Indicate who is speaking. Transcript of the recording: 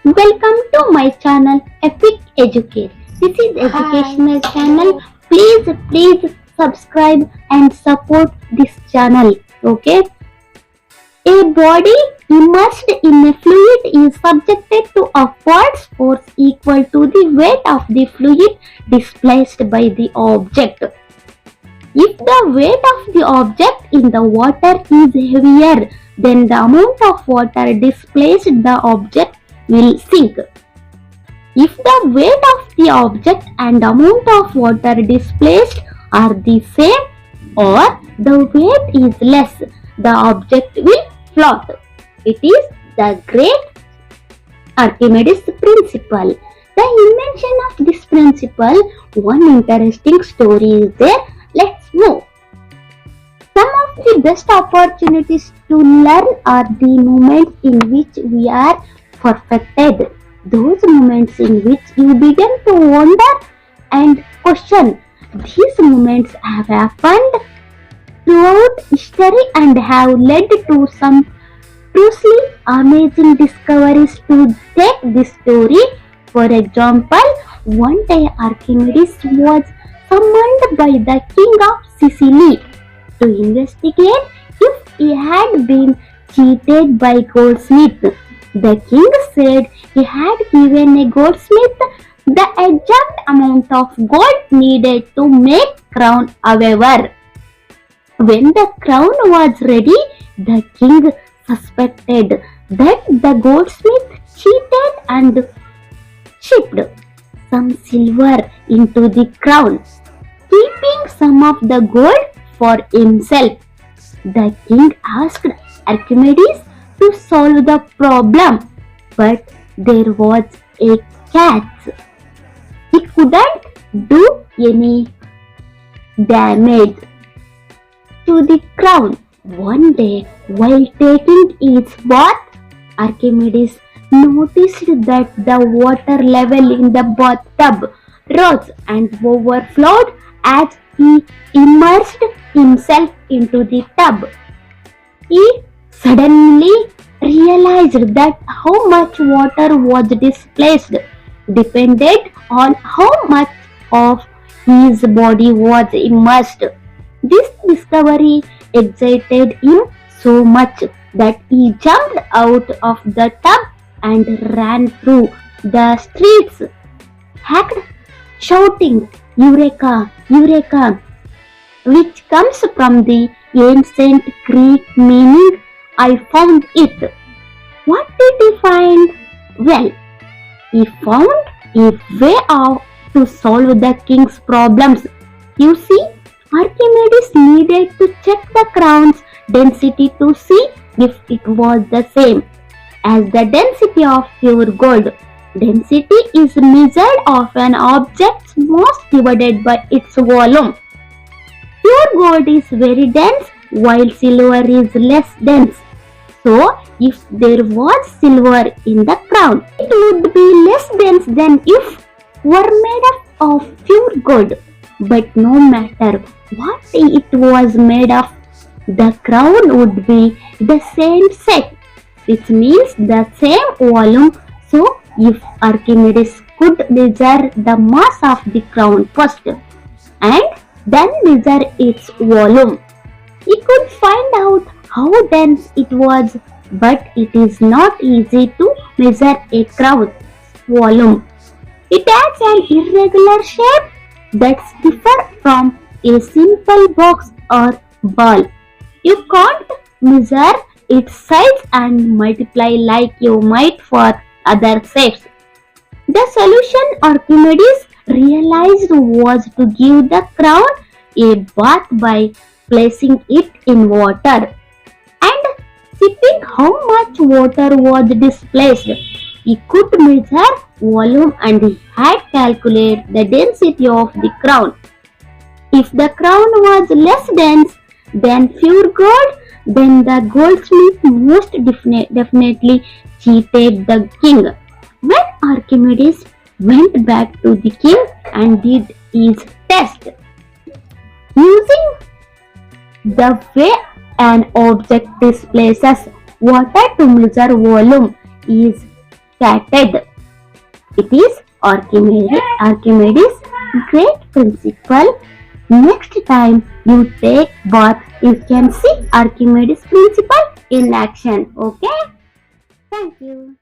Speaker 1: Welcome to my channel Educare. This is educational channel. Please subscribe and support this channel. Okay. A body immersed in a fluid is subjected to a force equal to the weight of the fluid displaced by the object. If the weight of the object in the water is heavier, then the amount of water displaced the object will sink. If the weight of the object and amount of water displaced are the same or the weight is less, the object will float. It is the great Archimedes principle. The invention of this principle, one interesting story is there. Let's move. Some of the best opportunities to learn are the moments in which we are perfected. Those moments in which you begin to wonder and question. These moments have happened throughout history and have led to some truly amazing discoveries. To take this story, for example, one day Archimedes was summoned by the king of Sicily to investigate if he had been cheated by goldsmith. The king said he had given a goldsmith the exact amount of gold needed to make crown. However, when the crown was ready, the king suspected that the goldsmith cheated and shipped some silver into the crown, keeping some of the gold for himself. The king asked Archimedes to solve the problem, but there was a catch. He couldn't do any damage to the crown. One day, while taking his bath, Archimedes noticed that the water level in the bathtub rose and overflowed as he immersed himself into the tub. He suddenly realized that how much water was displaced depended on how much of his body was immersed. This discovery excited him so much that he jumped out of the tub and ran through the streets, shouting, "Eureka! Eureka!" which comes from the ancient Greek meaning "I found it." What did he find? Well, he found a way to solve the king's problems. You see, Archimedes needed to check the crown's density to see if it was the same as the density of pure gold. Density is measured of an object's mass divided by its volume. Pure gold is very dense while silver is less dense. So, if there was silver in the crown, it would be less dense than if were made up of pure gold. But no matter what it was made of, the crown would be the same set, which means the same volume. So, if Archimedes could measure the mass of the crown first and then measure its volume, he could find out how dense it was, but it is not easy to measure a crown's volume. It has an irregular shape that's different from a simple box or ball. You can't measure its size and multiply like you might for other shapes. The solution Archimedes realized was to give the crown a bath by placing it in water and sipping how much water was displaced. He could measure volume and he had calculated the density of the crown. If the crown was less dense than pure gold, then the goldsmith most definitely cheated the king. When Archimedes went back to the king and did his test, using the way an object displaces water to measure volume is started. It is Archimedes' great principle. Next time you take bath, you can see Archimedes' principle in action. Okay? Thank you.